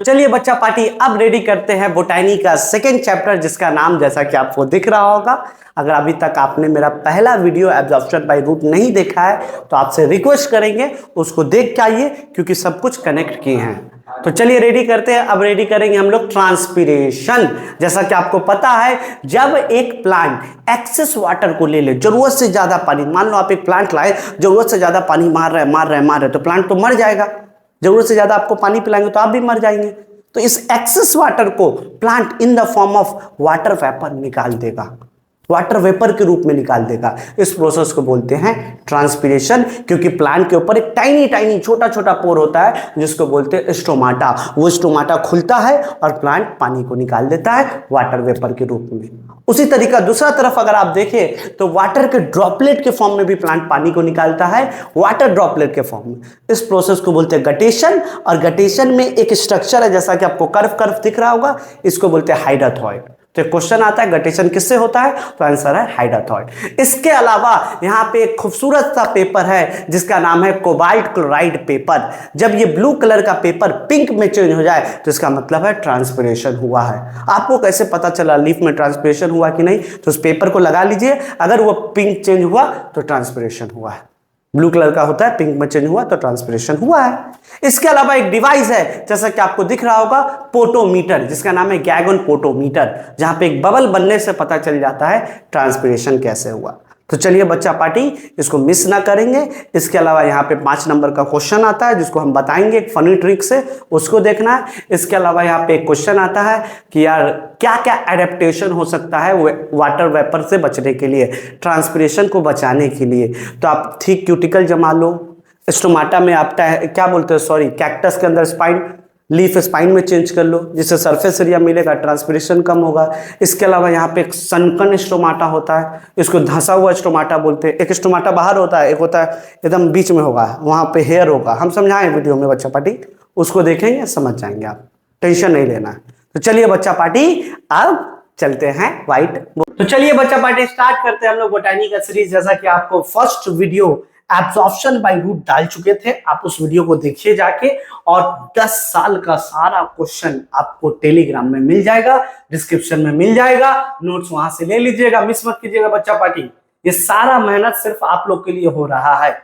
तो चलिए बच्चा पार्टी अब रेडी करते हैं बोटैनी का सेकेंड चैप्टर, जिसका नाम जैसा कि आपको दिख रहा होगा। अगर अभी तक आपने मेरा पहला वीडियो एब्जॉर्प्शन बाय रूट नहीं देखा है तो आपसे रिक्वेस्ट करेंगे उसको देख के आइए, क्योंकि सब कुछ कनेक्ट किए हैं। तो चलिए रेडी करते हैं। अब रेडी करेंगे हम लोग ट्रांसपीरेशन। जैसा कि आपको पता है, जब एक प्लांट एक्सेस वाटर को ले ले, जरूरत से ज्यादा पानी, मान लो आप एक प्लांट लाए, जरूरत से ज्यादा पानी मार रहे हैं, तो प्लांट तो मर जाएगा। जरूरत से ज्यादा आपको पानी पिलाएंगे तो आप भी मर जाएंगे। तो इस एक्सेस वाटर को plant in the form of water vapour निकाल देगा, वाटर वेपर के रूप में निकाल देगा। इस प्रोसेस को बोलते हैं ट्रांसपीरेशन, क्योंकि प्लांट के ऊपर एक टाइनी टाइनी छोटा छोटा पोर होता है जिसको बोलते हैं स्टोमाटा। वो स्टोमाटा खुलता है और प्लांट पानी को निकाल देता है वाटर वेपर के रूप में। उसी तरीका दूसरा तरफ अगर आप देखें तो वाटर के ड्रॉपलेट के फॉर्म में भी प्लांट पानी को निकालता है, वाटर ड्रॉपलेट के फॉर्म में। इस प्रोसेस को बोलते हैं गटेशन। और गटेशन में एक स्ट्रक्चर है, जैसा कि आपको कर्व कर्व दिख रहा होगा, इसको बोलते हैं हाइड्रोथॉइड। तो क्वेश्चन आता है गटेशन किससे होता है, तो आंसर है हाइड्रोथॉइड। इसके अलावा यहाँ पे एक खूबसूरत सा पेपर है जिसका नाम है कोबाल्ट क्लोराइड पेपर। जब ये ब्लू कलर का पेपर पिंक में चेंज हो जाए तो इसका मतलब है ट्रांसपीरेशन हुआ है। आपको कैसे पता चला लीफ में ट्रांसपीरेशन हुआ कि नहीं, तो उस पेपर को लगा लीजिए, अगर वो पिंक चेंज हुआ तो ट्रांसपीरेशन हुआ है। ब्लू कलर का होता है, पिंक में चेंज हुआ तो ट्रांसपीरेशन हुआ है। इसके अलावा एक डिवाइस है, जैसा कि आपको दिख रहा होगा, पोटोमीटर, जिसका नाम है गैगन पोटोमीटर, जहां पे एक बबल बनने से पता चल जाता है ट्रांसपीरेशन कैसे हुआ। तो चलिए बच्चा पार्टी इसको मिस ना करेंगे। इसके अलावा यहाँ पे 5 नंबर का क्वेश्चन आता है जिसको हम बताएंगे एक फनी ट्रिक से, उसको देखना है। इसके अलावा यहाँ पे एक क्वेश्चन आता है कि यार क्या क्या एडेप्टेशन हो सकता है वाटर वेपर से बचने के लिए, ट्रांसपीरेशन को बचाने के लिए। तो आप थिक क्यूटिकल जमा लो, स्टोमाटा में आप क्या बोलते हो, सॉरी, कैक्टस के अंदर स्पाइन, लीफ स्पाइन में चेंज कर लो, जिससे सरफेस एरिया मिलेगा, ट्रांसपीरेशन कम होगा। इसके अलावा यहाँ पे एक सनकन स्टोमाटा होता है, इसको धंसा हुआ स्टोमाटा बोलते हैं। एक स्टोमाटा बाहर होता है, एक होता है एकदम बीच में होगा, वहां पे हेयर होगा। हम समझाएं वीडियो में बच्चा पार्टी, उसको देखेंगे समझ जाएंगे आप, टेंशन नहीं लेना है। तो चलिए बच्चा पार्टी अब चलते हैं व्हाइट। तो चलिए बच्चा पार्टी स्टार्ट करते हैं हम लोग बोटैनी का सीरीज। जैसा कि आपको first video absorption by root डाल चुके थे, आप उस वीडियो को देखिए जाके, और 10 साल का सारा क्वेश्चन आपको टेलीग्राम में मिल जाएगा, डिस्क्रिप्शन में मिल जाएगा, नोट्स वहां से ले लीजिएगा, मिस मत कीजिएगा बच्चा पार्टी। ये सारा मेहनत सिर्फ आप लोग के लिए हो रहा है।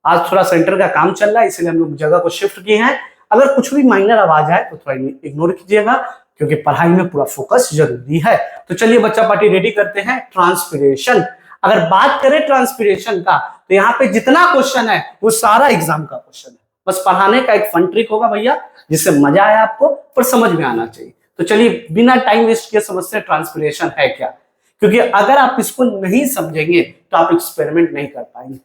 आज थोड़ा सेंटर का काम चल रहा है, इसलिए हम लोग जगह को शिफ्ट किए हैं। अगर कुछ भी माइनर आवाज आए तो थोड़ा इग्नोर कीजिएगा, क्योंकि पढ़ाई में पूरा फोकस जरूरी है। तो चलिए बच्चा पार्टी रेडी करते हैं ट्रांसपीरेशन। अगर बात करें ट्रांसपीरेशन का, तो यहाँ पे जितना क्वेश्चन है वो सारा एग्जाम का क्वेश्चन है। बस पढ़ाने का एक फन ट्रिक होगा भैया, जिससे मजा आया आपको, पर समझ में आना चाहिए। तो चलिए बिना टाइम वेस्ट किए समझते हैं ट्रांसपीरेशन है क्या, क्योंकि अगर आप इसको नहीं समझेंगे तो आप एक्सपेरिमेंट नहीं कर पाएंगे।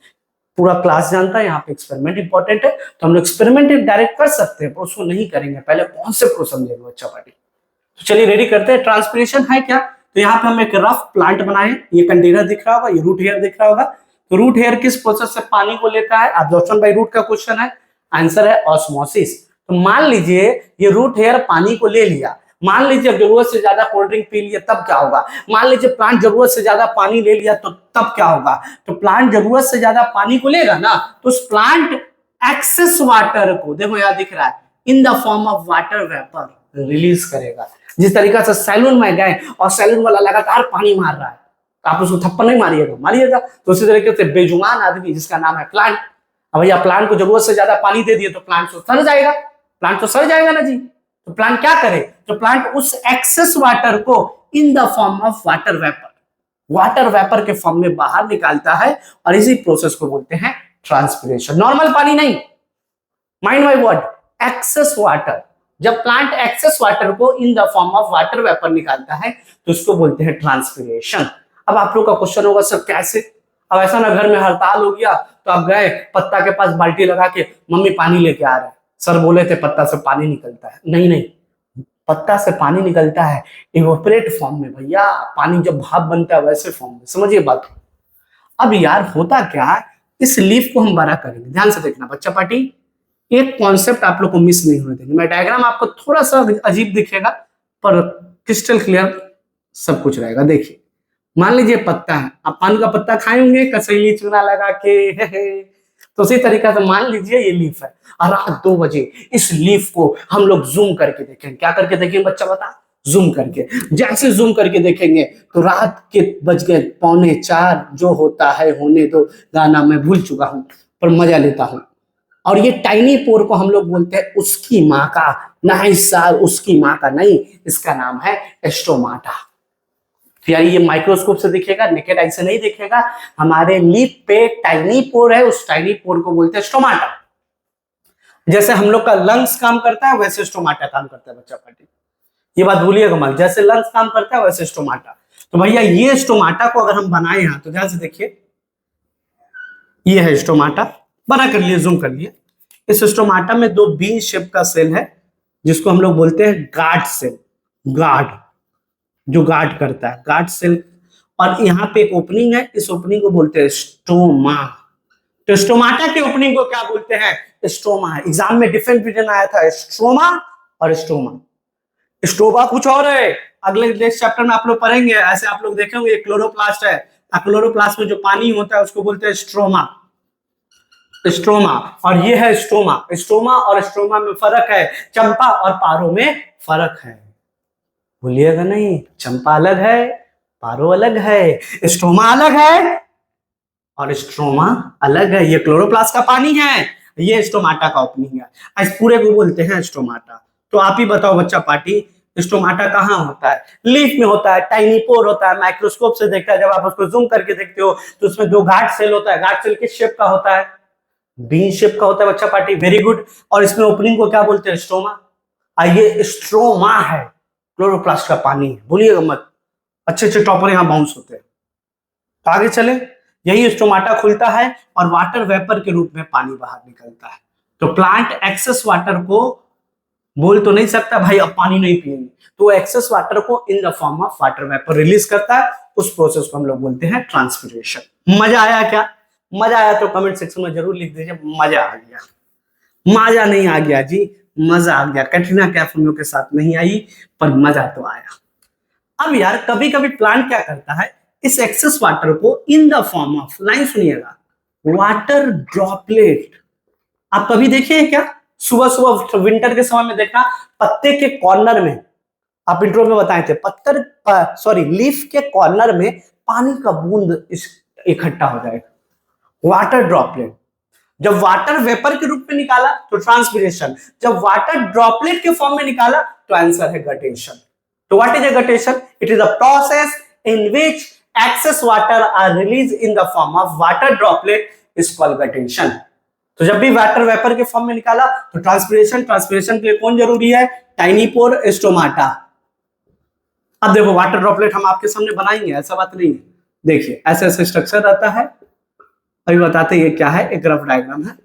पूरा क्लास जानता है यहाँ पे एक्सपेरिमेंट इंपॉर्टेंट है, तो हम लोग एक्सपेरिमेंट डायरेक्ट कर सकते हैं, पर उसको नहीं करेंगे, पहले कॉन्सेप्ट को समझेंगे बच्चा पार्टी। तो चलिए रेडी करते हैं। ट्रांसपीरेशन है क्या, तो यहाँ पे हम एक रफ प्लांट बनाए, ये कंटेनर दिख रहा होगा, ये रूट हेयर दिख रहा होगा। तो रूट हेयर किस प्रोसेस से पानी को लेता है, एब्जॉर्प्शन बाय रूट का क्वेश्चन है, आंसर है ऑस्मोसिस। तो मान लीजिए ये रूट हेयर पानी को ले लिया, मान लीजिए जरूरत से ज्यादा कोल्ड ड्रिंक पी लिया तब क्या होगा, मान लीजिए प्लांट जरूरत से ज्यादा पानी ले लिया तो तब क्या होगा। तो प्लांट जरूरत से ज्यादा पानी को लेगा ना, तो उस प्लांट एक्सेस वाटर को, देखो यहाँ दिख रहा है, इन the form of water vapour release करेगा। जिस तरीका से सैलून में गए और सैलून वाला लगातार पानी मार रहा है, तो आप उसको थप्पड़ नहीं मारिएगा। तो उसी तरीके से बेजुबान आदमी जिसका नाम है प्लांट, अब भैया प्लांट को जरूरत से ज्यादा पानी दे दिए तो प्लांट तो सड़ जाएगा, प्लांट तो सड़ जाएगा ना जी। तो प्लांट क्या करे, तो प्लांट उस एक्सेस वाटर को इन the form of water vapour के फॉर्म में बाहर निकालता है, और इसी प्रोसेस को बोलते हैं ट्रांसपीरेशन। नॉर्मल पानी नहीं, mind my word, excess water. जब प्लांट एक्सेस वाटर को इन the form of water vapour निकालता है तो उसको बोलते हैं ट्रांसपीरेशन। अब आप लोग का क्वेश्चन होगा सर कैसे, अब ऐसा ना घर में हड़ताल हो गया तो आप गए पत्ता के पास बाल्टी लगा के, मम्मी पानी लेके आ रहा है, सर बोले थे पत्ता से पानी निकलता है। नहीं, पत्ता से पानी निकलता है इवेपोरेट फॉर्म में भैया, पानी जब भाप बनता है वैसे फॉर्म में, समझिए बात। अब यार होता क्या, इस लीफ को हम बड़ा करेंगे, ध्यान से देखना बच्चा पार्टी, एक कॉन्सेप्ट आप लोग को मिस नहीं होने देंगे। मैं डायग्राम आपको थोड़ा सा अजीब दिखेगा पर क्रिस्टल क्लियर सब कुछ रहेगा। देखिए मान लीजिए पत्ता है, आप पान का पत्ता खाए होंगे कसैली चूना लगा के, तो उसी तरीका से मान लीजिए ये लीफ है और रात 2 बजे इस लीफ को हम लोग जूम करके देखेंगे। क्या करके देखेंगे बच्चा बता? जूम करके। जैसे जूम करके देखेंगे तो रात के बज गए 3:45, जो होता है होने दो, गाना मैं भूल चुका हूं पर मजा लेता हूं। और ये टाइनी पोर को हम लोग बोलते हैं उसकी माँ का, ना इस साल उसकी माँ का नहीं, इसका नाम है स्टोमाटा। तो यार ये माइक्रोस्कोप से दिखेगा, नेकेड आई से नहीं दिखेगा। हमारे लीफ पे टाइनी पोर है, उस टाइनी पोर को बोलते हैं स्टोमाटा। जैसे हम लोग का लंग्स काम करता है वैसे स्टोमाटा काम करता है बच्चा पार्टी, ये बात भूलिएगा मत। जैसे लंग्स काम करता है वैसे स्टोमाटा। तो भैया ये स्टोमाटा को अगर हम बनाए यहां तो ध्यान से देखिए, ये है स्टोमाटा, बना कर लिए, जूम कर लिए। इस स्टोमाटा में 2 बीन शेप का सेल है जिसको हम लोग बोलते हैं गार्ड सेल, गार्ड जो गार्ड करता है, गार्ड सेल। और यहाँ पे एक ओपनिंग है, इस ओपनिंग को बोलते हैं स्टोमा। तो स्टोमाटा के ओपनिंग को क्या बोलते हैं? स्टोमा। एग्जाम में डिफरेंट डिफरेंट आया था, स्ट्रोमा और स्टोमा। स्टोमा कुछ और है, अगले नेक्स्ट चैप्टर में आप लोग पढ़ेंगे। ऐसे आप लोग देखेंगे क्लोरोप्लास्ट है, क्लोरोप्लास्ट में जो पानी होता है उसको बोलते हैं स्ट्रोमा, स्ट्रोमा। और ये है स्टोमा। स्टोमा और स्ट्रोमा में फर्क है, चंपा और पारो में फर्क है, भूलिएगा नहीं। चंपा अलग है, पारो अलग है, स्टोमा अलग है और स्ट्रोमा अलग है। ये क्लोरोप्लास्ट का पानी है, ये स्टोमाटा का ओपनिंग है। इस पूरे को बोलते हैं स्टोमाटा। तो आप ही बताओ बच्चा पार्टी, स्टोमाटा कहाँ होता है? लीफ में होता है, टाइनी पोर होता है, माइक्रोस्कोप से देखता है। जब आप उसको जूम करके देखते हो तो उसमें 2 गार्ड सेल होता है। गार्ड सेल किस शेप का होता है? बीन शेप का होता है बच्चा पार्टी, वेरी गुड। और इसमें ओपनिंग को क्या बोलते हैं? स्ट्रोमा। ये स्ट्रोमा है, क्लोरोप्लास्ट का पानी, भूलिएगा मत। अच्छे अच्छे टॉपर यहाँ बाउंस होते हैं। तो आगे चले, यही स्टोमाटा खुलता है और वाटर वेपर के रूप में पानी बाहर निकलता है। तो प्लांट एक्सेस वाटर को बोल तो नहीं सकता भाई अब पानी नहीं पिएंगे, तो एक्सेस वाटर को इन the form of water vapour release करता है। उस प्रोसेस को हम लोग बोलते हैं ट्रांसपिरेशन। मजा आया क्या? मजा आया तो कमेंट सेक्शन में जरूर लिख दीजिए मजा आ गया। मजा नहीं आ गया जी, मजा आ गया। कैटरीना कैफ हम लोग के साथ नहीं आई पर मजा तो आया। अब यार कभी कभी प्लांट क्या करता है, इस एक्सेस वाटर को इन द फॉर्म ऑफ, लाइन सुनिएगा, वाटर ड्रॉपलेट। आप कभी देखे क्या? सुबह सुबह विंटर के समय में देखा पत्ते के कॉर्नर में, आप इंट्रो में बताए थे, लीफ के कॉर्नर में पानी का बूंद इकट्ठा हो जाएगा, वाटर ड्रॉपलेट। जब वाटर वेपर के रूप में निकाला तो ट्रांसपिरेशन, जब वाटर ड्रॉपलेट के फॉर्म में निकाला तो आंसर है गटेशन। तो what is a guttation? It is a process in which excess water are released in the form of water droplet is called guttation. तो जब भी वाटर वेपर के फॉर्म में निकाला तो ट्रांसपिरेशन, ट्रांसपिरेशन के लिए कौन जरूरी है? टाइनी पोर, स्टोमाटा। अब देखो वाटर ड्रॉपलेट हम आपके सामने बनाएंगे, ऐसा बात नहीं है। देखिए ऐसे ऐसे स्ट्रक्चर रहता है, अभी बताते ये क्या है, एक ग्राफ डायग्राम है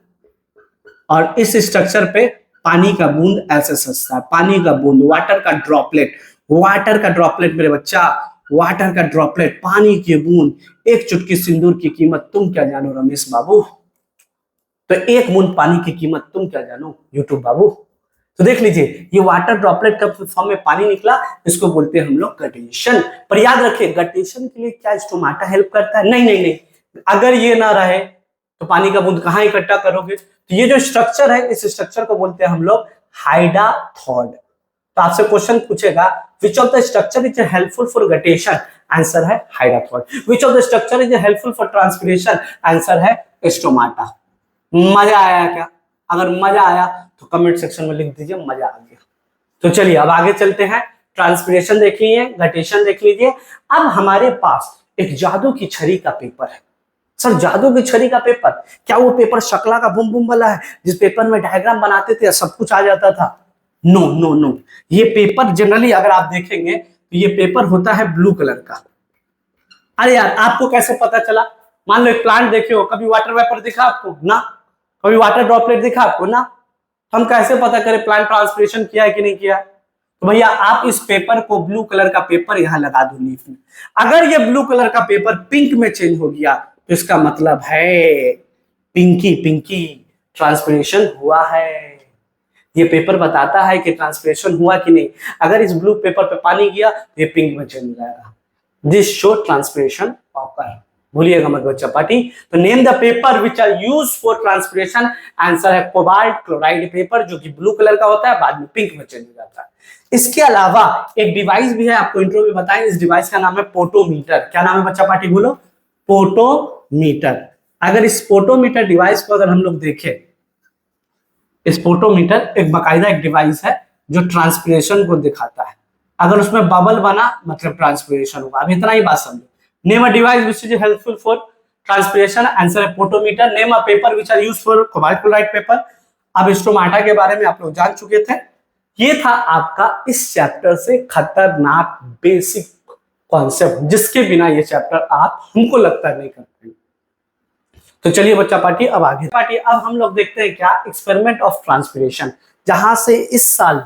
और इस स्ट्रक्चर पे पानी का बूंद ऐसे सस्ता है, पानी का बूंद, वाटर का ड्रॉपलेट। वाटर का ड्रॉपलेट मेरे बच्चा, वाटर का ड्रॉपलेट, पानी की बूंद, एक चुटकी सिंदूर की कीमत तुम क्या जानो रमेश बाबू। तो एक बूंद पानी की कीमत तुम क्या जानो यूट्यूब बाबू। तो देख लीजिए ये वाटर ड्रॉपलेट का फॉर्म में पानी निकला, इसको बोलते हैं हम लोग गटेशन। पर याद रखिए गटेशन के लिए क्या स्टोमाटा हेल्प करता है? नहीं नहीं नहीं, अगर ये ना रहे तो पानी का बूंद कहां इकट्ठा करोगे? तो ये जो स्ट्रक्चर है इस स्ट्रक्चर को बोलते हैं हम लोग हाइडाथॉर्ड। तो आपसे क्वेश्चन पूछेगा which of the structure is helpful for guttation? Answer है हाइडाथॉर्ड। which of the structure is helpful for transpiration? Answer है स्टोमाटा। मजा आया क्या? अगर मजा आया तो कमेंट सेक्शन में लिख दीजिए मजा आ गया। तो चलिए अब आगे चलते हैं। ट्रांसपिरेशन देख लीजिए, गटेशन देख लीजिए। अब हमारे पास एक जादू की छड़ी का पेपर है। सर जादू की छड़ी का पेपर, क्या वो पेपर शकला का बुम बुम वाला है जिस पेपर में डायग्राम बनाते थे सब कुछ आ जाता था? नो नो नो, ये पेपर जनरली अगर आप देखेंगे तो ये पेपर होता है ब्लू कलर का। अरे यार आपको कैसे पता चला? मान लो एक प्लांट देखे हो, कभी वाटर वेपर दिखा आपको? ना। कभी वाटर ड्रॉपलेट दिखा आपको? ना। हम कैसे पता करें प्लांट ट्रांसपिरेशन किया है कि नहीं किया? तो भैया आप इस पेपर को, ब्लू कलर का पेपर यहां लगा दो लीफ में। अगर ये ब्लू कलर का पेपर पिंक में चेंज हो गया तो इसका मतलब है पिंकी पिंकी ट्रांसपिरेशन हुआ है। ये पेपर बताता है कि ट्रांसपिरेशन हुआ कि नहीं। अगर इस ब्लू पेपर पे पानी गया तो ये पिंक में चेंज हो जाएगा। This show transpiration occur. भूलिएगा मत बच्चा पार्टी। तो name the paper which are use for transpiration, answer है कोबाल्ट क्लोराइड पेपर, जो कि ब्लू कलर का होता है, बाद में पिंक में चेंज हो जाता है। इसके अलावा एक डिवाइस भी है, आपको इंट्रो में बताएं, इस डिवाइस का नाम है पोटोमीटर। क्या नाम है बच्चा पार्टी, बोलो, पोटोमीटर। अगर इस पोटोमीटर डिवाइस को अगर हम लोग देखें, इस पोटोमीटर एक बाकायदा एक डिवाइस है जो ट्रांसपिरेशन को दिखाता है। अगर उसमें बबल बना मतलब ट्रांसपिरेशन होगा। अब इतना ही बात समझो। Name a device which is helpful for transpiration, answer है potometer. Name a paper which are used for cobalt chloride paper. अब स्टोमाटा के बारे में आप लोग जान चुके थे। ये था आपका इस चैप्टर से खतरनाक बेसिक कॉन्सेप्ट, जिसके बिना ये चैप्टर आप हमको लगता है नहीं करते। तो चलिए बच्चा पार्टी अब आगे पार्टी, अब हम लोग देखते हैं क्या, एक्सपेरिमेंट ऑफ ट्रांसपिरेशन, जहां से इस साल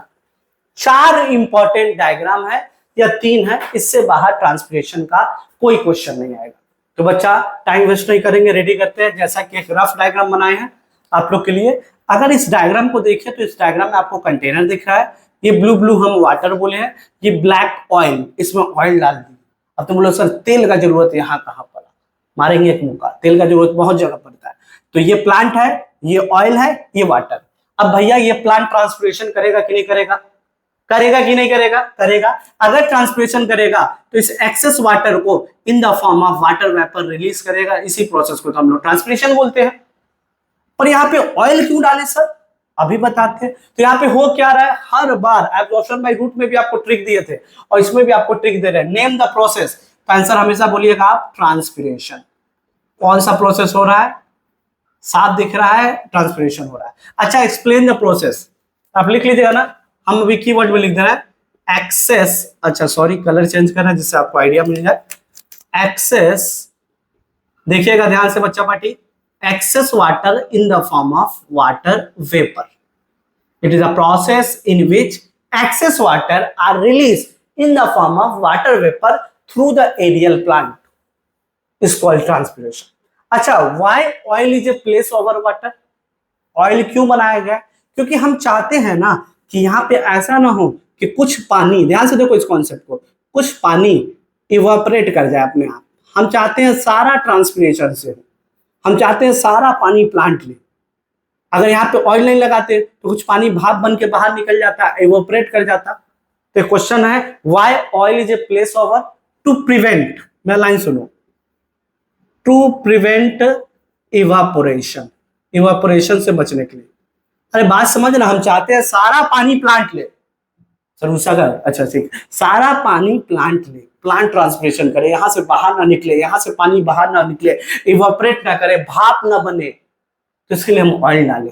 4 इंपॉर्टेंट डायग्राम है या 3 है, इससे बाहर ट्रांसपिरेशन का कोई क्वेश्चन नहीं आएगा। तो बच्चा टाइम वेस्ट नहीं करेंगे, रेडी करते हैं। जैसा कि एक रफ डायग्राम बनाए हैं आप लोग के लिए। अगर इस डायग्राम को देखें तो इस डायग्राम में आपको कंटेनर दिख रहा है, ये ब्लू ब्लू हम वाटर बोले हैं, ये ब्लैक ऑयल, इसमें ऑयल डाल दी। अब तुम बोलो सर तेल का जरूरत यहाँ कहाँ पड़ा, मारेंगे एक मुक्का, तेल का जरूरत बहुत जगह पड़ता है। तो ये प्लांट है, ये ऑयल है, ये वाटर। अब भैया ये प्लांट ट्रांसपिरेशन करेगा कि नहीं करेगा, करेगा कि नहीं करेगा, करेगा। अगर ट्रांसपिरेशन करेगा तो इस एक्सेस वाटर को इन the form of water vapour release करेगा। इसी प्रोसेस को तो हम लोग ट्रांसपिरेशन बोलते हैं। पर यहाँ पे ऑयल क्यों डाले सर, अभी बताते हैं। तो यहाँ पे हो क्या रहा है, हर बार एब्जॉर्प्शन बाय रूट में भी आपको ट्रिक दिए थे और इसमें भी आपको ट्रिक दे रहे हैं। नेम द प्रोसेस, तो आंसर हमेशा बोलिएगा आप ट्रांसपिरेशन। कौन सा प्रोसेस हो रहा है, साफ दिख रहा है, ट्रांसपिरेशन हो रहा है। अच्छा, एक्सप्लेन द प्रोसेस, आप लिख लीजिएगा ना, हम अभी कीवर्ड में लिख दे रहे हैं एक्सेस। अच्छा सॉरी, कलर चेंज करना है जिससे आपको आइडिया मिल जाए। एक्सेस, देखिएगा ध्यान से बच्चा party, excess water in the form of water vapor. It is a process in which excess water are released in the form of water vapor through the aerial plant. Is called transpiration. अच्छा, why oil is a place over water? Oil क्यों बनाया गया? क्योंकि हम चाहते हैं ना कि यहाँ पे ऐसा ना हो कि कुछ पानी, ध्यान से देखो इस कॉन्सेप्ट को, कुछ पानी इवापोरेट कर जाए अपने आप। हम चाहते हैं सारा ट्रांसपिरेशन से, हम चाहते हैं सारा पानी प्लांट ले। अगर यहाँ पे ऑयल नहीं लगाते तो कुछ पानी भाप बन के बाहर निकल जाता, इवोपरेट कर जाता। तो क्वेश्चन है why oil is a place over, to prevent, मैं लाइन सुनो, टू प्रिवेंट इवापोरेशन, इवापोरेशन से बचने के लिए। अरे बात समझ ना, हम चाहते हैं सारा पानी प्लांट ले सर, उसका अच्छा ठीक, सारा पानी प्लांट ले, प्लांट ट्रांसपिरेशन करे, यहां से बाहर ना निकले, यहां से पानी बाहर ना निकले, इवापोरेट ना करे, भाप ना बने। तो इसके लिए हम ऑयल डालें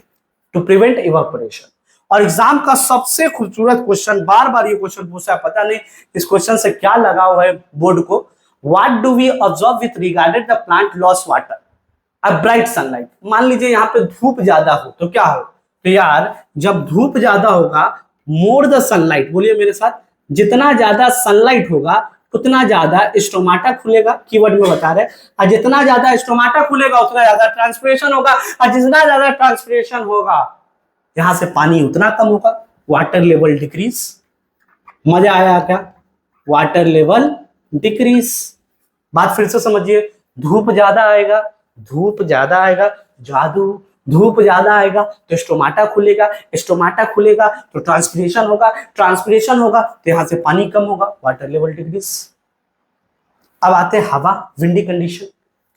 टू प्रिवेंट इवापोरेशन। और एग्जाम का सबसे खूबसूरत क्वेश्चन, बार बार ये क्वेश्चन पूछा है, पता नहीं इस क्वेश्चन से क्या लगा हुआ है बोर्ड को। What do we observe with regarded the plant loss water, अब ब्राइट सनलाइट, मान लीजिए यहाँ पे धूप ज्यादा हो तो क्या हो, तो यार जब धूप ज्यादा होगा, मोर द सनलाइट, बोलिए मेरे साथ, जितना ज्यादा सनलाइट होगा उतना ज्यादा स्टोमाटा खुलेगा, कीवर्ड में बता रहे हैं। और जितना ज्यादा स्टोमाटा खुलेगा उतना ज्यादा ट्रांसपिरेशन होगा, और जितना ज्यादा ट्रांसपिरेशन होगा यहां से पानी उतना कम होगा, वाटर लेवल डिक्रीज। मजा आया क्या, वाटर लेवल डिक्रीज। बात फिर से समझिए, धूप ज्यादा आएगा, धूप ज्यादा आएगा, जादू, धूप ज्यादा आएगा तो स्टोमाटा खुलेगा, स्टोमाटा खुलेगा तो ट्रांसपिरेशन होगा, ट्रांसपिरेशन होगा तो यहां से पानी कम होगा, वाटर लेवल डिक्रीज। अब आते हैं हवा, विंडी कंडीशन,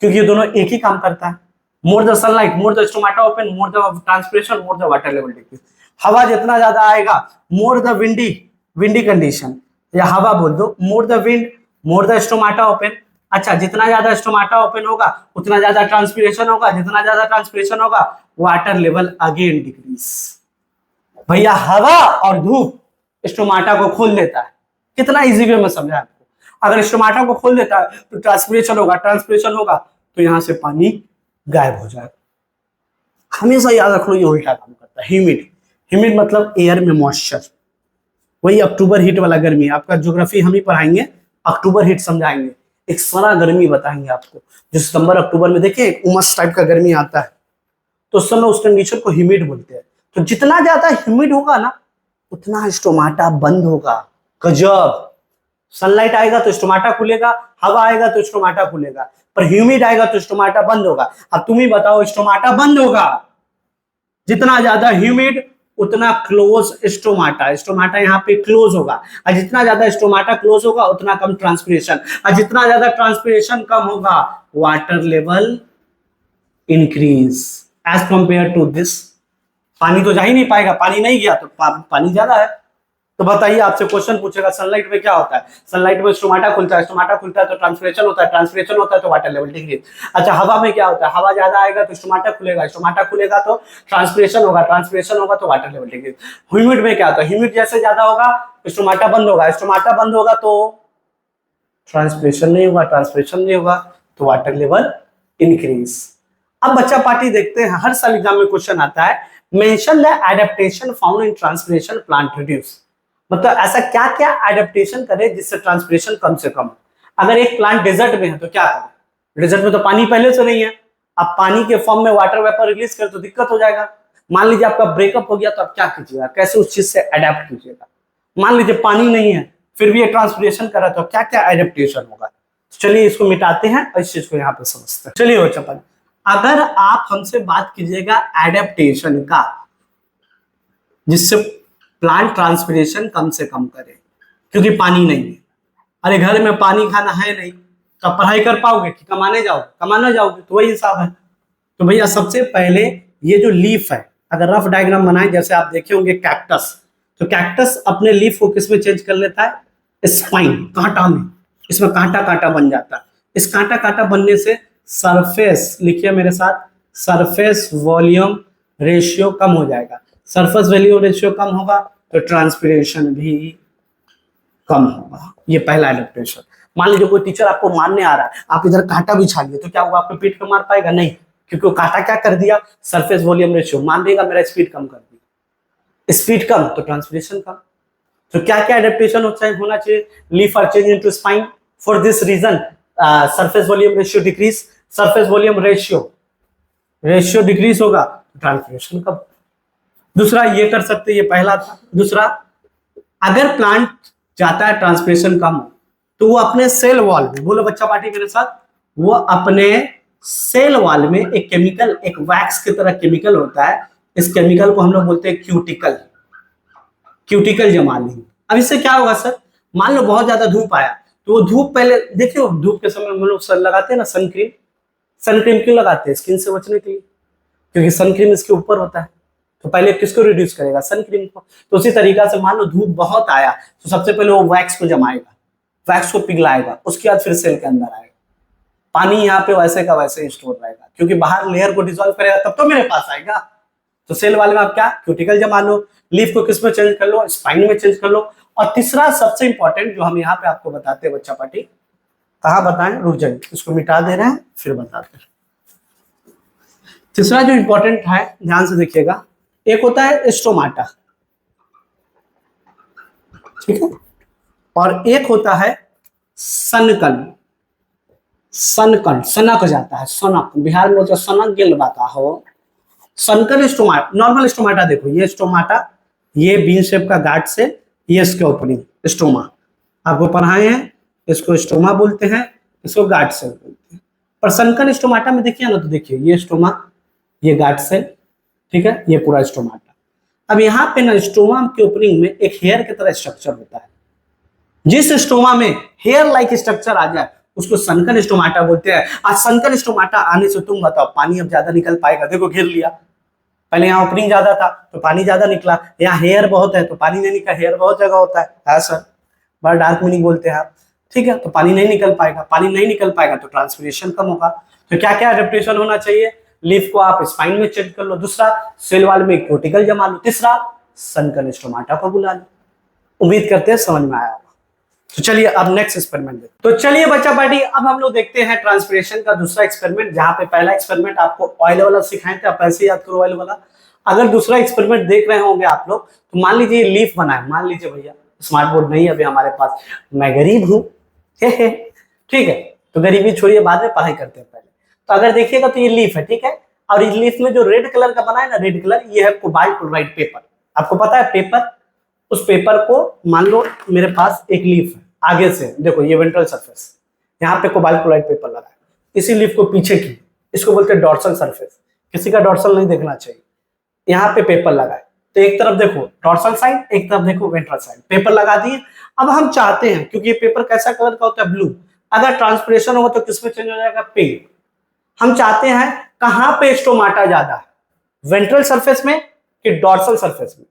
क्योंकि ये दोनों एक ही काम करता है। More the sunlight, more the stomata open, more the transpiration, more the water level decrease. हवा जितना ज्यादा आएगा, more the windy, windy condition, या हवा बोल दो, more the wind, more the stomata open. अच्छा, जितना ज्यादा स्टोमाटा ओपन होगा उतना ज्यादा ट्रांसपिरेशन होगा, जितना ज्यादा ट्रांसपिरेशन होगा वाटर लेवल अगेन डिक्रीज। भैया हवा और धूप स्टोमाटा को खोल देता है, कितना इजी वे में समझा आपको। अगर स्टोमाटा को खोल देता है तो ट्रांसपिरेशन होगा, ट्रांसपिरेशन होगा तो यहां से पानी गायब हो जाएगा। हमेशा याद रख लो ये उल्टा काम करता है। ह्यूमिड, ह्यूमिड मतलब एयर में मॉइस्चर, वही अक्टूबर हीट वाला गर्मी। आपका ज्योग्राफी हम ही पढ़ाएंगे, अक्टूबर हीट समझाएंगे, एक सारा गर्मी बताएंगे आपको, जो सितंबर अक्टूबर में देखिए एक उमस टाइप का गर्मी आता है, तो उस समय उस कंडीशन को ह्यूमिड बोलते हैं। तो जितना ज्यादा ह्यूमिड होगा ना उतना स्टोमाटा बंद होगा। गजब, सनलाइट आएगा तो स्टोमाटा खुलेगा, हवा आएगा तो स्टोमाटा खुलेगा, पर ह्यूमिड आएगा तो स्टोमाटा बंद होगा। अब तुम ही बताओ, स्टोमाटा बंद होगा, जितना ज्यादा ह्यूमिड उतना क्लोज स्टोमाटा, स्टोमाटा यहाँ पे क्लोज होगा, और जितना ज्यादा स्टोमाटा क्लोज होगा उतना कम ट्रांसपिरेशन, और जितना ज्यादा ट्रांसपिरेशन कम होगा water level increase as compare to this. पानी तो जा ही नहीं पाएगा, पानी नहीं गया तो पानी ज्यादा है। तो बताइए, आपसे क्वेश्चन पूछेगा सनलाइट में क्या होता है, सनलाइट में स्टोमाटा खुलता है, स्टोमाटा खुलता है तो ट्रांसपिरेशन होता है, ट्रांसपिरेशन होता है तो वाटर लेवल डिक्रीज। अच्छा, हवा में क्या होता है, हवा ज्यादा आएगा तो स्टोमाटा खुलेगा, स्टोमाटा खुलेगा तो ट्रांसपिरेशन होगा, ट्रांसपिरेशन होगा तो वाटर लेवल डिक्रीज। ह्यूमिड में क्या होता है, ह्यूमिड जैसे ज्यादा होगा स्टोमाटा बंद होगा, स्टोमाटा बंद होगा तो ट्रांसपिरेशन नहीं होगा, ट्रांसपिरेशन नहीं होगा तो वाटर लेवल इंक्रीज। अब बच्चा पार्टी देखते हैं, हर साल एग्जाम में क्वेश्चन आता है, mention the adaptation found in transpiration plant reduce. मतलब ऐसा क्या क्या एडेप्टेशन करे जिससे ट्रांसपिरेशन कम से कम। अगर एक प्लांट डेजर्ट में है तो क्या करे, डेजर्ट में तो पानी पहले से नहीं है, अब पानी के फॉर्म में वाटर वेपर रिलीज करे तो दिक्कत हो जाएगा। मान लीजिए आपका ब्रेकअप हो गया तो आप क्या कीजिएगा, कैसे उस चीज से अडेप्ट कीजिएगा। मान लीजिए पानी नहीं है फिर भी ये ट्रांसपिरेशन कर रहा है तो क्या क्या एडेप्टेशन होगा। चलिए इसको मिटाते हैं और इस चीज को यहाँ पे समझते हैं। चलिए बच्चा पानी, अगर आप हमसे बात कीजिएगा एडेप्टेशन का जिससे प्लांट ट्रांसपिरेशन कम से कम करे, क्योंकि पानी नहीं है, अरे घर में पानी खाना है नहीं तो आप पढ़ाई कर पाओगे कि कमाने जाओगे, कमाने जाओगे, तो वही हिसाब है। तो भैया सबसे पहले ये जो लीफ है, अगर रफ डायग्राम बनाए जैसे आप देखे होंगे कैक्टस, तो कैक्टस अपने लीफ को किस में चेंज कर लेता है, स्पाइन, कांटा में, इसमें कांटा कांटा बन जाता है। इस कांटा कांटा बनने से सरफेस, लिखिए मेरे साथ, सरफेस वॉल्यूम रेशियो कम हो जाएगा। सरफेस वॉल्यूम रेशियो कम होगा तो ट्रांसपिरेशन भी कम होगा। ये पहला एडेप्टेशन। मान लीजिए कोई टीचर आपको मारने आ रहा है, आप इधर कांटा बिछा लिए तो क्या होगा, आपको पीठ पे मार पाएगा नहीं, क्योंकि वो कांटा क्या कर दिया, सरफेस वॉल्यूम रेशियो, मान देगा मेरा स्पीड कम कर दिया, स्पीड कम तो ट्रांसपिरेशन कम। तो क्या क्या एडेप्टेशन होना चाहिए, leaf are change into spine, for this reason surface volume ratio decrease, surface volume ratio decrease होगा ट्रांसपिरेशन कम। दूसरा ये कर सकते, ये पहला था। दूसरा, अगर प्लांट जाता है ट्रांसपिरेशन कम तो वो अपने सेल वॉल में, बोलो बच्चा पार्टी मेरे साथ, वो अपने सेल वॉल में एक केमिकल, एक वैक्स की तरह केमिकल होता है, इस केमिकल को हम लोग बोलते हैं क्यूटिकल, क्यूटिकल जमा लेंगे। अब इससे क्या होगा सर, मान लो बहुत ज्यादा धूप आया तो वो धूप, पहले देखियो धूप के समय हम लोग सन लगाते हैं ना, सन क्रीम, सन क्रीम क्यों लगाते हैं, स्किन से बचने के लिए, क्योंकि सन क्रीम इसके ऊपर होता है, तो पहले किसको रिड्यूस करेगा, सन क्रीम को। तो उसी तरीका से मान लो धूप बहुत आया तो सबसे पहले वो वैक्स को जमाएगा, वैक्स को पिघलाएगा, उसके बाद फिर सेल के अंदर आएगा। पानी यहाँ पे वैसे का वैसे स्टोर रहेगा, क्योंकि बाहर लेयर को डिसॉल्व करेगा तब तो मेरे पास आएगा। तो सेल वाले में आप क्या, क्यूटिकल जमा लो, लीफ को किस में चेंज कर लो, स्पाइन में चेंज कर लो। और तीसरा सबसे इंपॉर्टेंट जो हम यहाँ पे आपको बताते हैं बच्चा पार्टी, कहाँ बताएं, रुक जाइए, इसको मिटा दे रहे हैं फिर बताते हैं। तीसरा जो इंपॉर्टेंट है, ध्यान से देखिएगा, एक होता है स्टोमाटा, ठीक है, और एक होता है सनकन, सनकन, सनक जाता है, सनक, बिहार में बोलते हैं सनक गेल बाता हो, सनकन स्टोमाटा। नॉर्मल स्टोमाटा देखो, ये स्टोमाटा, ये बीन शेप का गार्ड से, ये इसके ओपनिंग स्टोमा, आपको पढ़ाए हैं, इसको स्टोमा बोलते हैं, इसको गार्ड सेल बोलते हैं। पर सनकन स्टोमाटा में देखिए ना, तो देखिए ये स्टोमा, ये गार्ड सेल, ठीक है, ये पूरा स्टोमाटा। अब यहाँ पे ना स्टोमा के ओपनिंग में एक हेयर की तरह स्ट्रक्चर होता है, जिस स्टोमा में हेयर लाइक स्ट्रक्चर आ जाए उसको सनकन स्टोमाटा बोलते हैं। आज सनकन स्टोमाटा आने से तुम बताओ पानी अब ज्यादा निकल पाएगा, देखो घेर लिया, पहले यहाँ ओपनिंग ज्यादा था तो पानी ज्यादा निकला, यहाँ हेयर बहुत है तो पानी नहीं निकला, हेयर बहुत जगह होता है सर, बड़ा डार्क मीनिंग बोलते हैं आप, ठीक है, तो पानी नहीं निकल पाएगा, पानी नहीं निकल पाएगा तो ट्रांसपिरेशन कम होगा। तो क्या क्या एडेप्टेशन होना चाहिए, लीफ को आप स्पाइन में चेंज कर लो, दूसरा सेल वाल में क्यूटिकल जमा लो, तीसरा सनकन स्टोमाटा को बुला लो। उम्मीद करते हैं समझ में आया होगा। तो चलिए अब नेक्स्ट एक्सपेरिमेंट देखते। तो चलिए बच्चा पार्टी, अब हम लोग देखते हैं ट्रांसपिरेशन का दूसरा एक्सपेरिमेंट, जहां पे पहला एक्सपेरिमेंट आपको ऑयल वाला सिखाए थे, आप ऐसे याद करो ऑयल वाला। अगर दूसरा एक्सपेरिमेंट देख रहे होंगे आप लोग, तो मान लीजिए लीफ बनाए, मान लीजिए भैया स्मार्ट बोर्ड नहीं है अभी हमारे पास, मैं गरीब हूँ, ठीक है, तो गरीबी छोड़िए, बाद में पढ़ाई करते हैं पहले। तो अगर देखिएगा तो ये लीफ है, ठीक है, और इस लीफ में जो रेड कलर का बना है ना, रेड कलर, ये है कोबाल्ट क्लोराइड पेपर। आपको पता है पेपर, उस पेपर को मान लो मेरे पास एक लीफ है, आगे से देखो, ये वेंट्रल सरफेस, यहाँ पे कोबाल्ट क्लोराइड पेपर लगा है, इसी लीफ को पीछे की, इसको बोलते हैं डॉर्सल सरफेस। किसी का डॉर्सल नहीं देखना चाहिए। यहाँ पे पेपर लगा है, तो एक तरफ देखो डॉर्सल साइड, एक तरफ देखो वेंट्रल साइड, पेपर लगा दिए। अब हम चाहते हैं, क्योंकि ये पेपर कैसा कलर का होता है, ब्लू, अगर ट्रांसपिरेशन होगा तो किसमें चेंज हो जाएगा, पिंक। हम चाहते हैं कहां पे स्टोमाटा ज्यादा है, वेंट्रल सरफेस में कि डॉर्सल सरफेस में।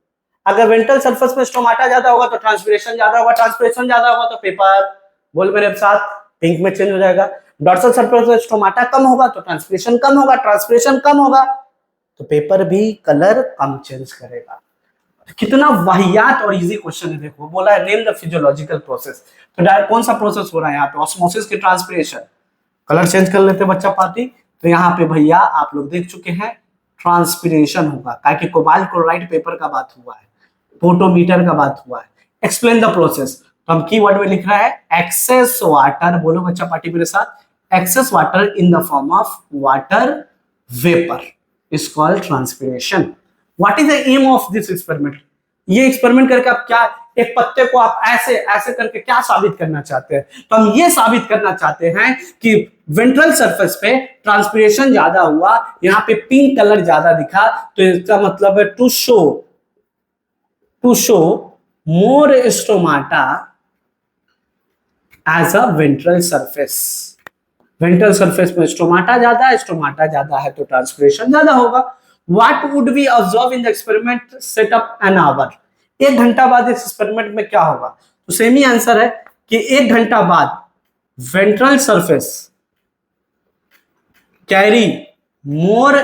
अगर वेंट्रल सरफेस में स्टोमाटा ज्यादा होगा तो ट्रांसपिरेशन ज्यादा होगा, ट्रांसपिरेशन ज्यादा होगा तो पेपर, बोल मेरे साथ, पिंक में चेंज हो जाएगा। डॉर्सल सरफेस में स्टोमाटा कम होगा तो ट्रांसपिरेशन कम होगा, ट्रांसपिरेशन कम होगा तो पेपर भी कलर कम चेंज करेगा। कितना वाहियात और इजी क्वेश्चन है। देखो बोला है नेम द फिजियोलॉजिकल प्रोसेस, तो डायरेक्ट कौन सा प्रोसेस हो रहा है यहाँ पे, ऑस्मोसिस की ट्रांसपिरेशन। कलर चेंज कर लेते बच्चा पार्टी, तो यहाँ पे भैया आप लोग देख चुके हैं ट्रांसपिरेशन होगा, ताकि कोबाल्ट क्लोराइड पेपर का बात हुआ है, फोटोमीटर का बात हुआ है। एक्सप्लेन द प्रोसेस, तो हम की वर्ड में लिख रहा है एक्सेस वाटर, बोलो बच्चा पार्टी मेरे साथ, excess water in the form of water vapour is called transpiration. What is the aim of this experiment, ये एक्सपेरिमेंट करके आप क्या, एक पत्ते को आप ऐसे ऐसे करके क्या साबित करना चाहते हैं, तो हम ये साबित करना चाहते हैं कि वेंट्रल सरफेस पे ट्रांसपिरेशन ज्यादा हुआ, यहाँ पे पिंक कलर ज्यादा दिखा, तो इसका मतलब है to show more stomata as a ventral surface. Ventral surface में स्टोमाटा ज्यादा है तो ट्रांसपिरेशन ज्यादा होगा। What would we observe in the experiment set up an hour? 1 घंटा बाद इस एक्सपेरिमेंट में क्या होगा, तो सेम ही आंसर है कि 1 घंटा बाद ventral surface carry more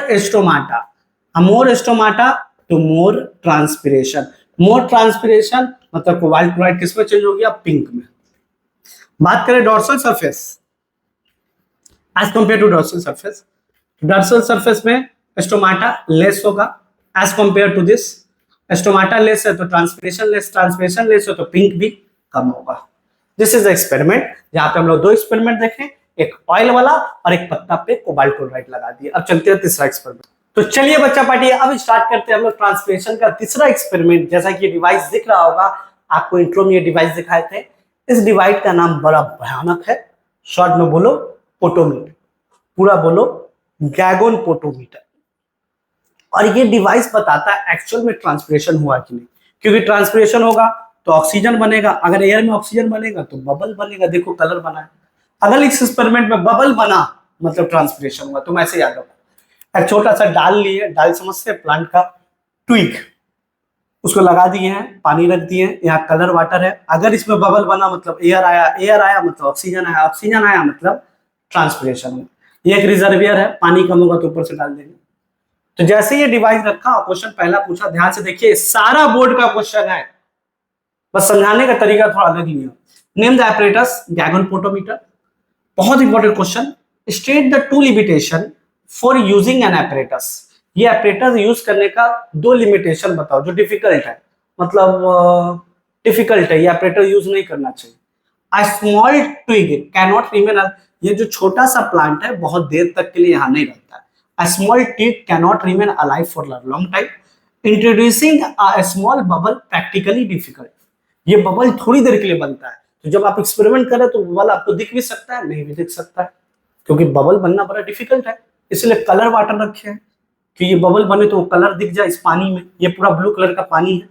stomata to more transpiration. More transpiration मतलब कोबाल्ट क्लोराइड किस में चेंज हो गया, पिंक में। बात करें dorsal surface as compare to dorsal surface में स्टोमाटा लेस होगा as compare to this. Stomata less है तो ट्रांसपिरेशन लेस है तो पिंक भी कम होगा। दिस इज द एक्सपेरिमेंट, जहां पे हम लोग 2 एक्सपेरिमेंट देखें, एक ऑयल वाला और एक पत्ता पे कोबाल्ट क्लोराइड लगा दिए। अब चलते हैं तीसरा एक्सपेरिमेंट। तो चलिए बच्चा पार्टी, अब स्टार्ट करते हैं हम लोग ट्रांसपिरेशन का तीसरा एक्सपेरिमेंट। जैसा कि डिवाइस दिख रहा होगा आपको, इंट्रो में ये डिवाइस दिखाए थे। इस डिवाइस का नाम बड़ा भयानक है, शॉर्ट में बोलो पोटोमीटर, पूरा बोलो गैगन पोटोमीटर। और ये डिवाइस बताता है एक्चुअल में ट्रांसपिरेशन हुआ कि नहीं, क्योंकि ट्रांसपिरेशन होगा तो ऑक्सीजन बनेगा, अगर एयर में ऑक्सीजन बनेगा तो बबल बनेगा। देखो कलर बना है, अगर इस एक्सपेरिमेंट में बबल बना मतलब ट्रांसपिरेशन हुआ। तुम ऐसे याद रखो, एक छोटा सा डाल लिए, डाल समझते हैं प्लांट का, ट्विग, उसको लगा दिए हैं, पानी रख दिए, यहाँ कलर वाटर है। अगर इसमें बबल बना मतलब एयर आया मतलब ऑक्सीजन आया मतलब ट्रांसपिरेशन हुआ। ये एक रिजर्वियर है, पानी कम होगा तो ऊपर से डाल देंगे। तो जैसे ये डिवाइस रखा, क्वेश्चन पहला पूछा, ध्यान से देखिए, सारा बोर्ड का क्वेश्चन है, बस समझाने का तरीका थोड़ा अलग ही है। Name the apparatus Ganong potometer, बहुत important question. State the 2 limitation for using an apparatus, ये एपरेटस यूज करने का 2 लिमिटेशन बताओ जो डिफिकल्ट है, मतलब डिफिकल्ट है, ये एपरेटर यूज नहीं करना चाहिए। A small twig cannot remain, ये जो छोटा सा प्लांट है बहुत देर तक के लिए यहाँ नहीं रहता है। A small twig cannot remain alive for a long time. Introducing a small bubble practically difficult. ये बबल थोड़ी देर के लिए बनता है, तो जब आप एक्सपेरिमेंट करें तो बबल आपको दिख भी सकता है, नहीं भी दिख सकता है, क्योंकि बबल बनना बड़ा डिफिकल्ट है। इसलिए कलर वाटर रखे हैं कि ये बबल बने तो वो कलर दिख जाए इस पानी में। ये पूरा ब्लू कलर का पानी है,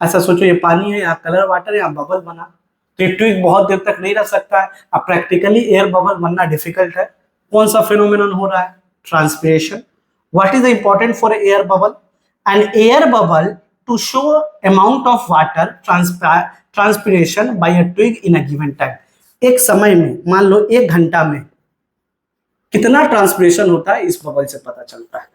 ऐसा सोचो, ये पानी है, यहाँ कलर वाटर है, यहाँ बबल बना, तो ये ट्विग बहुत देर तक नहीं रह सकता है। अब प्रैक्टिकली एयर बबल बनना डिफिकल्ट है। कौन सा फिनोमेनन हो रहा है, transpiration. What is the important for air bubble? An air bubble to show amount of water transpiration by a twig in a given time. एक समय में, मान लो 1 घंटा में कितना ट्रांसपिरेशन होता है इस बबल से पता चलता है।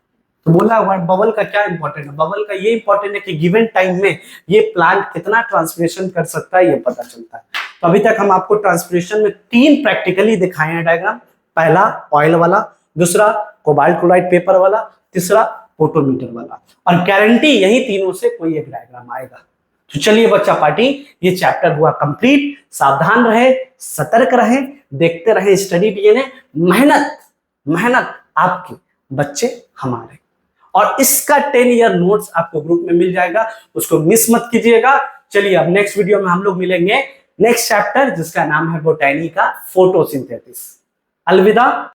तो बोला बबल का क्या इंपॉर्टेंट है, बबल का ये इंपॉर्टेंट है कि गिवन टाइम में ये प्लांट कितना ट्रांसपिरेशन कर सकता है, ये पता चलता है। तो अभी तक हम आपको ट्रांसपिरेशन में 3 प्रैक्टिकली दिखाए हैं डायग्राम। पहला ऑयल वाला, दूसरा कोबाल्ट क्लोराइड पेपर वाला, तीसरा फोटोमीटर वाला, और गारंटी यही तीनों से कोई एक डायग्राम आएगा। तो चलिए बच्चा पार्टी, ये चैप्टर हुआ कंप्लीट। सावधान रहे, सतर्क रहे, देखते रहे स्टडी डीएनए। मेहनत आपके, बच्चे हमारे। और इसका 10 ईयर नोट्स आपको ग्रुप में मिल जाएगा, उसको मिस मत कीजिएगा। चलिए अब नेक्स्ट वीडियो में हम लोग मिलेंगे नेक्स्ट चैप्टर जिसका नाम है बोटैनी का फोटोसिंथेसिस। अलविदा।